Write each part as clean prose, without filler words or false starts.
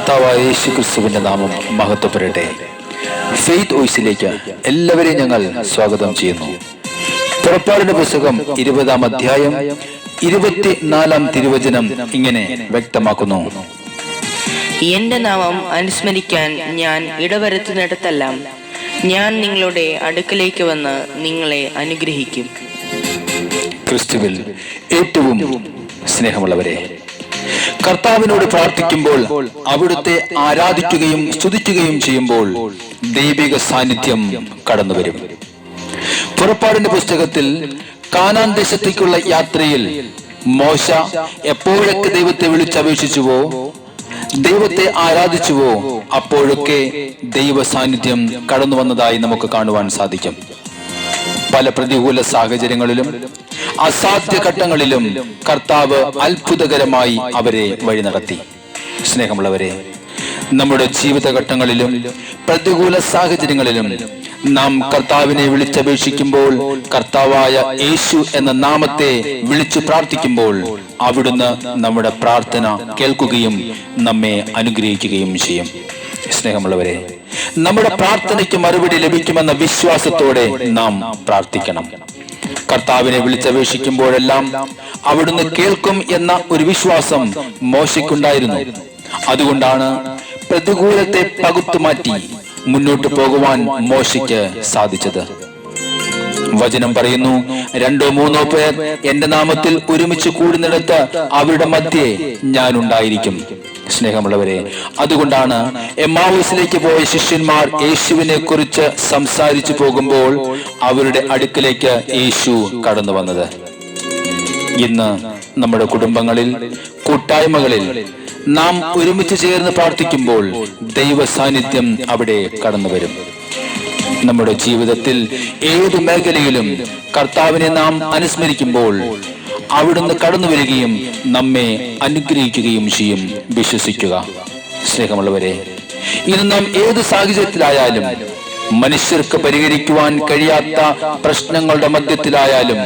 കർത്താവായ യേശു ക്രിസ്തുവിന്റെ നാമം മഹത്വപ്പെടട്ടെ. ഫെയ്ത്ത് വോയിസിലേക്ക് എല്ലാവരെയും ഞങ്ങൾ സ്വാഗതം ചെയ്യുന്നു. പുറപ്പാടിന്റെ പുസ്തകം 20-ാം അധ്യായം 24-ാം തിരുവചനം ഇങ്ങനെ വ്യക്തമാക്കുന്നു: എന്റെ നാമം അനുസ്മരിക്കാൻ ഞാൻ ഇടവരുത്തുന്നിടത്തെല്ലാം ഞാൻ നിങ്ങളുടെ അടുക്കലേക്ക് വന്ന് നിങ്ങളെ അനുഗ്രഹിക്കും. ക്രിസ്തുവിൽ ഏറ്റവും സ്നേഹമുള്ളവരെ, കർത്താവിനോട് പ്രാർത്ഥിക്കുമ്പോൾ, അവിടുത്തെ ആരാധിക്കുകയും സ്തുതിക്കുകയും ചെയ്യുമ്പോൾ ദൈവിക സാന്നിധ്യം കടന്നുവരും. പുറപ്പാടിന്റെ പുസ്തകത്തിൽ കാനാൻ ദേശത്തേക്കുള്ള യാത്രയിൽ മോശ എപ്പോഴൊക്കെ ദൈവത്തെ വിളിച്ചപേക്ഷിച്ചുവോ, ദൈവത്തെ ആരാധിച്ചുവോ, അപ്പോഴൊക്കെ ദൈവ സാന്നിധ്യം കടന്നു വന്നതായി നമുക്ക് കാണുവാൻ സാധിക്കും. പല പ്രതികൂല സാഹചര്യങ്ങളിലും അസാധ്യ ഘട്ടങ്ങളിലും കർത്താവ് അത്ഭുതകരമായി അവരെ വഴി നടത്തി. സ്നേഹമുള്ളവരെ, നമ്മുടെ ജീവിതഘട്ടങ്ങളിലും പ്രതികൂല സാഹചര്യങ്ങളിലും നാം കർത്താവിനെ വിളിച്ചപേക്ഷിക്കുമ്പോൾ, കർത്താവായ യേശു എന്ന നാമത്തെ വിളിച്ചു പ്രാർത്ഥിക്കുമ്പോൾ, അവിടുന്ന് നമ്മുടെ പ്രാർത്ഥന കേൾക്കുകയും നമ്മെ അനുഗ്രഹിക്കുകയും ചെയ്യും. സ്നേഹമുള്ളവരെ, നമ്മുടെ പ്രാർത്ഥനയ്ക്ക് മറുപടി ലഭിക്കുമെന്ന വിശ്വാസത്തോടെ നാം പ്രാർത്ഥിക്കണം. കർത്താവിനെ വിളിച്ചപേക്ഷിക്കുമ്പോഴെല്ലാം അവിടുന്ന് കേൾക്കും എന്ന ഒരു വിശ്വാസം മോശയ്ക്കുണ്ടായിരുന്നു. അതുകൊണ്ടാണ് പ്രതികൂലത്തെ പകുത്തുമാറ്റി മുന്നോട്ട് പോകുവാൻ മോശയ്ക്ക് സാധിച്ചത്. വചനം പറയുന്നു, 2-3 പേർ എന്റെ നാമത്തിൽ ഒരുമിച്ച് കൂടുന്നിടത്ത് അവരുടെ മധ്യേ ഞാൻ ഉണ്ടായിരിക്കും. സ്നേഹമുള്ളവരെ, അതുകൊണ്ടാണ് എമ്മാവൂസിലേക്ക് പോയ ശിഷ്യന്മാർ യേശുവിനെ കുറിച്ച് സംസാരിച്ചു പോകുമ്പോൾ അവരുടെ അടുക്കിലേക്ക് യേശു കടന്നു വന്നത്. ഇന്ന് നമ്മുടെ കുടുംബങ്ങളിൽ, കൂട്ടായ്മകളിൽ നാം ഒരുമിച്ച് ചേർന്ന് പ്രാർത്ഥിക്കുമ്പോൾ ദൈവ സാന്നിധ്യം അവിടെ കടന്നു വരും. നമ്മുടെ ജീവിതത്തിൽ ഏത് മേഖലയിലും കർത്താവിനെ നാം അനുസ്മരിക്കുമ്പോൾ അവിടുന്ന് കടന്നു വരികയും നമ്മെ അനുഗ്രഹിക്കുകയും ചെയ്യും. വിശ്വസിക്കുക. സ്നേഹമുള്ളവരെ, ഇന്ന് നാം ഏത് സാഹചര്യത്തിലായാലും, മനുഷ്യർക്ക് പരിഹരിക്കുവാൻ കഴിയാത്ത പ്രശ്നങ്ങളുടെ മധ്യത്തിലായാലും,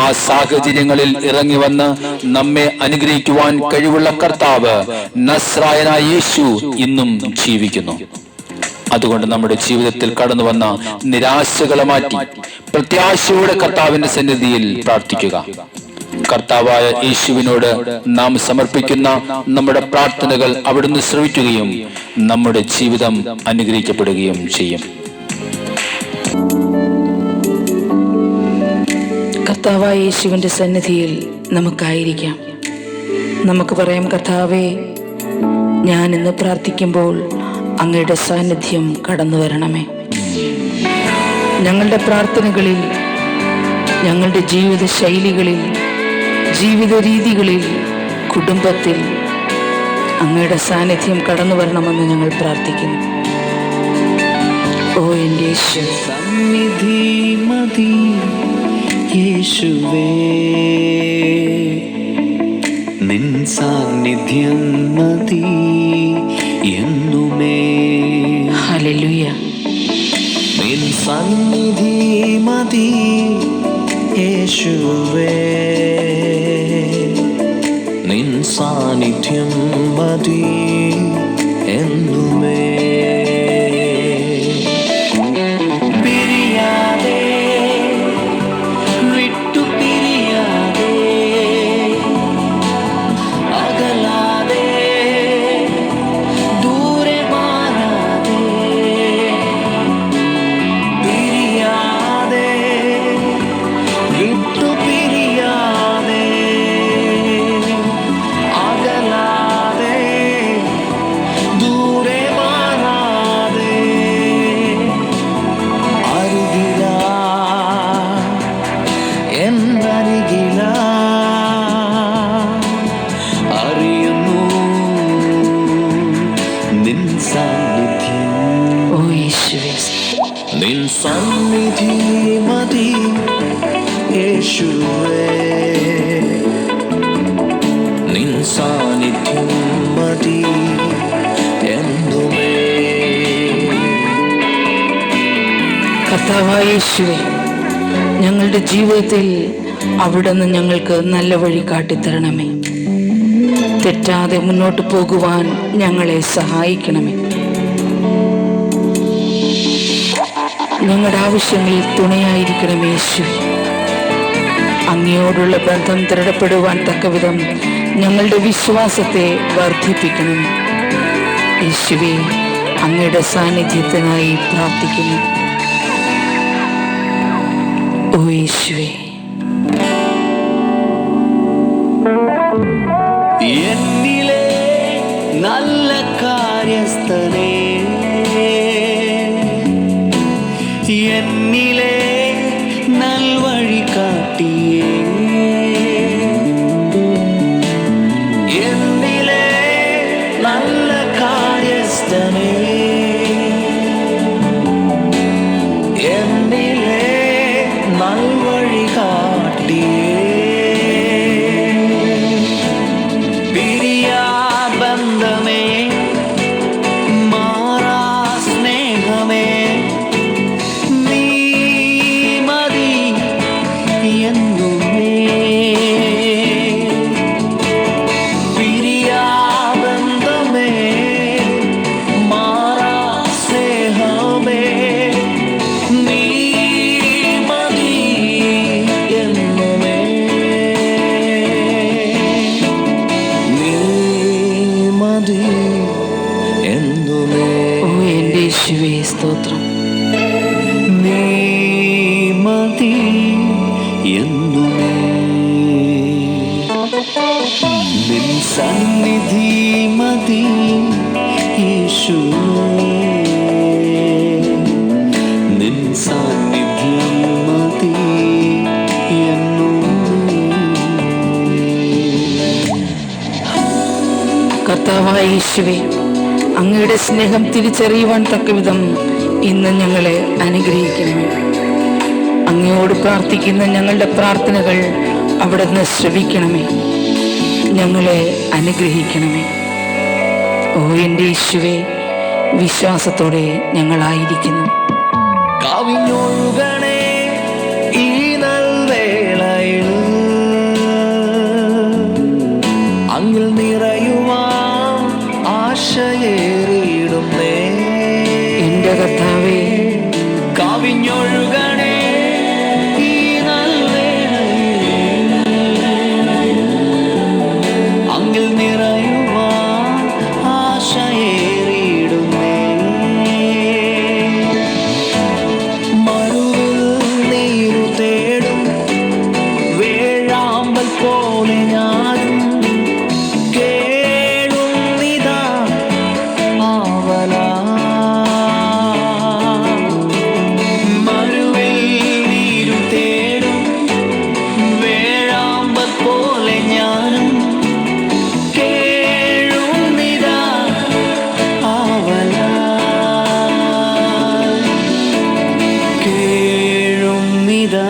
ആ സാഹചര്യങ്ങളിൽ ഇറങ്ങി വന്ന് നമ്മെ അനുഗ്രഹിക്കുവാൻ കഴിവുള്ള കർത്താവ് നസ്രായനായ യേശു ഇന്നും ജീവിക്കുന്നു. അതുകൊണ്ട് നമ്മുടെ ജീവിതത്തിൽ കടന്നു വന്ന നിരാശകളെ മാറ്റി പ്രത്യാശയോടെ കർത്താവിന്റെ സന്നിധിയിൽ പ്രാർത്ഥിക്കുക. കർത്താവായ യേശുവിനോട് നാം സമർപ്പിക്കുന്ന നമ്മുടെ പ്രാർത്ഥനകൾ അവിടുന്ന് ശ്രവിക്കുകയും നമ്മുടെ ജീവിതം അനുഗ്രഹിക്കപ്പെടുകയും ചെയ്യും. കർത്താവായ യേശുവിന്റെ സന്നിധിയിൽ നമുക്കായിരിക്കാം. നമുക്ക് പറയാം, കർത്താവേ, ഞാൻ ഇന്ന് പ്രാർത്ഥിക്കുമ്പോൾ അങ്ങയുടെ സാന്നിധ്യം കടന്നു വരണമേ. ഞങ്ങളുടെ പ്രാർത്ഥനകളിൽ, ഞങ്ങളുടെ ജീവിത ശൈലികളിൽ, ജീവിത രീതികളിൽ, കുടുംബത്തിൽ അങ്ങയുടെ സാന്നിധ്യം കടന്നു വരണമെന്ന് ഞങ്ങൾ പ്രാർത്ഥിക്കുന്നു. ഓ എൻ്റെ യേശു, സന്നിധി മതി യേശുവേ, നിൻ സാന്നിധ്യം മതി എന്നുമേ. ഹല്ലേലൂയ. നിൻ സന്നിധി മതി യേശുവേ, നിൻ സാന്നിധ്യം മതി എന്നുമേ. പിരിയാതെ, വിട്ടു പിരിയാതെ, അകലാതെ, ദൂരെ മാറാതെ, പിരിയാതെ, വിട്ടു പിരിയാതെ, അകലാതെ, ദൂരെ മാറാതെ, അരികില, എന്നരികില, അറിയുന്നു നിൻ സാന്നിധ്യം. ഓ യേശുവേ, നിൻ സന്നിധി മതി യേശുവേ, നിൻ സാന്നിധ്യം മതി എന്നുമേ. കർത്താവായ യേശുവേ, ഞങ്ങളുടെ ജീവിതത്തിൽ അവിടുന്ന് ഞങ്ങൾക്ക് നല്ല വഴി കാട്ടിത്തരണമേ. തെറ്റാതെ മുന്നോട്ട് പോകുവാൻ ഞങ്ങളെ സഹായിക്കണമേ. ഞങ്ങളുടെ ആവശ്യങ്ങളിൽ തുണയായിരിക്കണമേ യേശുവേ. അങ്ങയോടുള്ള ബന്ധം ദൃഢപ്പെടുവാൻ തക്കവിധം ഞങ്ങളുടെ വിശ്വാസത്തെ വർദ്ധിപ്പിക്കണമേ യേശുവേ. അങ്ങയുടെ സാന്നിധ്യത്തിനായി പ്രാർത്ഥിക്കുന്നു. ഓ യേശുവേ. എന്നിലെ നല്ല കാര്യസ്ഥനേ, എന്നിലെ നൽവഴി കാട്ടിയേ, എന്നിലെ നല്ല കാര്യസ്ഥനേ, എന്നിലെ നൽവഴി കാട്ടിയേ, ബന്ധമേ, മാറാ സ്നേഹമേ, നീ മതി എന്നുമേ, പിരിയാ ബന്ധമേ, മാറാ സ്നേഹമേ, നീ മതി എന്നുമേ, മതി എന്നുമേ. ഓ എൻ്റെ യേശുവേ സ്തോത്രം. നീ മതി എന്നുമേ, നിൻ സന്നിധി മതി യേശുവേ, നിൻ സാന്നിധ്യം മതി എന്നുമേ. കർത്താവായ യേശുവേ, അങ്ങയുടെ സ്നേഹം തിരിച്ചറിയുവാൻ തക്കവിധം ഇന്ന് ഞങ്ങളെ അനുഗ്രഹിക്കണമേ. അങ്ങയോട് പ്രാർത്ഥിക്കുന്ന ഞങ്ങളുടെ പ്രാർത്ഥനകൾ അവിടുന്ന് ശ്രവിക്കണമേ. ഞങ്ങളെ അനുഗ്രഹിക്കണമേ. ഓ എൻ്റെ യേശുവേ, വിശ്വാസത്തോടെ ഞങ്ങളായിരിക്കുന്നു. കവിഞ്ഞൊഴുകണേ ഈ നൽവേളയിൽ, അങ്ങിൽ നിറയുവാൻ ആശയേറിയിടുന്നേ. എൻ്റെ കർത്താവേ, കവിഞ്ഞൊഴുകണേ ഈ നൽവേളയിൽ, അങ്ങിൽ നിറയുവാൻ ആശയേറിയിടുന്നേ. മറുവിൽ നീരു തേടും വേഴാമ്പൽ പോലെ ഞാനും കേഴുന്നിതാ ആവലാ. മറുവിൽ നീരു തേടും വേഴാമ്പൽ പോലെ ഞാനും കേഴുന്നിതാ ആവലാ, കേഴുന്നിതാ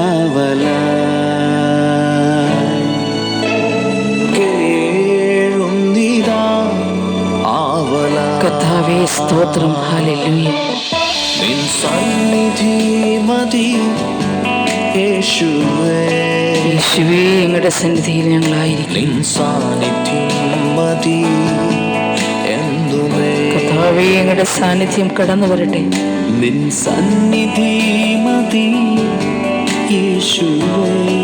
ആവലാ, കേഴുന്നിതാ ആവലാ. കർത്താവേ സ്തോത്രം. ഹല്ലേലൂയ. നിൻ സന്നിധി മതി യേശുവേ, യേശുവേ, അങ്ങയുടെ സന്നിധിയിൽ ഞങ്ങളായിരിക്കും. നിൻ സാന്നിധ്യം മതി എന്നുമേ. കർത്താവേ, അങ്ങയുടെ സാന്നിധ്യം കടന്നു വരട്ടെ. നിൻ സന്നിധി മതി യേശുവേ,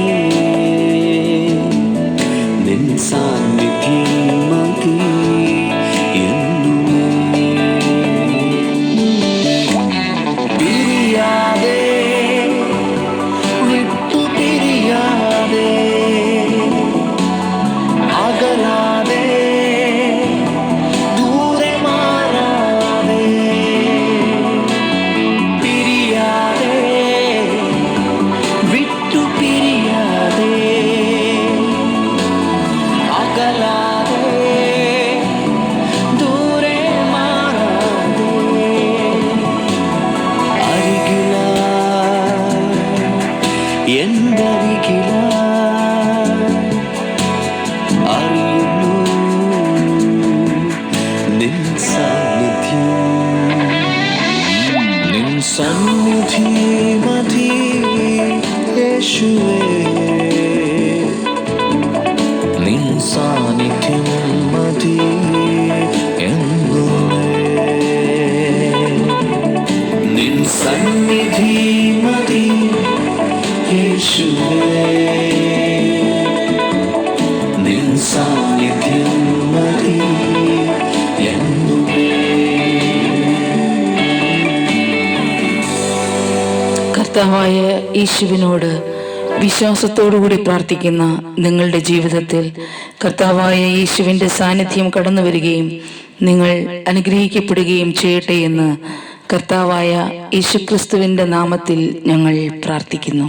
നിൻ സാന്നിധ്യം മതി എന്നുമേ. പിരിയാതെ, വിട്ടു പിരിയാതെ, അകലാതെ, ദൂരെ മാറാതെ, പിരിയാതെ, വിട്ടു പിരിയാതെ, അകലാതെ, ദൂരെ മാറാതെ, അരികിലായി, എൻ്റെ അരികിലായി അറിയുന്നു നിൻ സാന്നിധ്യം. നിൻ സന്നിധി മതി യേശുവേ, നിൻ സാന്നിധ്യം സാന്നിധ്യം മതി എന്നുമേ. കർത്താവായ യേശുവിനോട് വിശ്വാസത്തോടുകൂടി പ്രാർത്ഥിക്കുന്ന നിങ്ങളുടെ ജീവിതത്തിൽ കർത്താവായ യേശുവിൻ്റെ സാന്നിധ്യം കടന്നു വരികയും നിങ്ങൾ അനുഗ്രഹിക്കപ്പെടുകയും ചെയ്യട്ടെ എന്ന് കർത്താവായ യേശുക്രിസ്തുവിൻ്റെ നാമത്തിൽ ഞങ്ങൾ പ്രാർത്ഥിക്കുന്നു.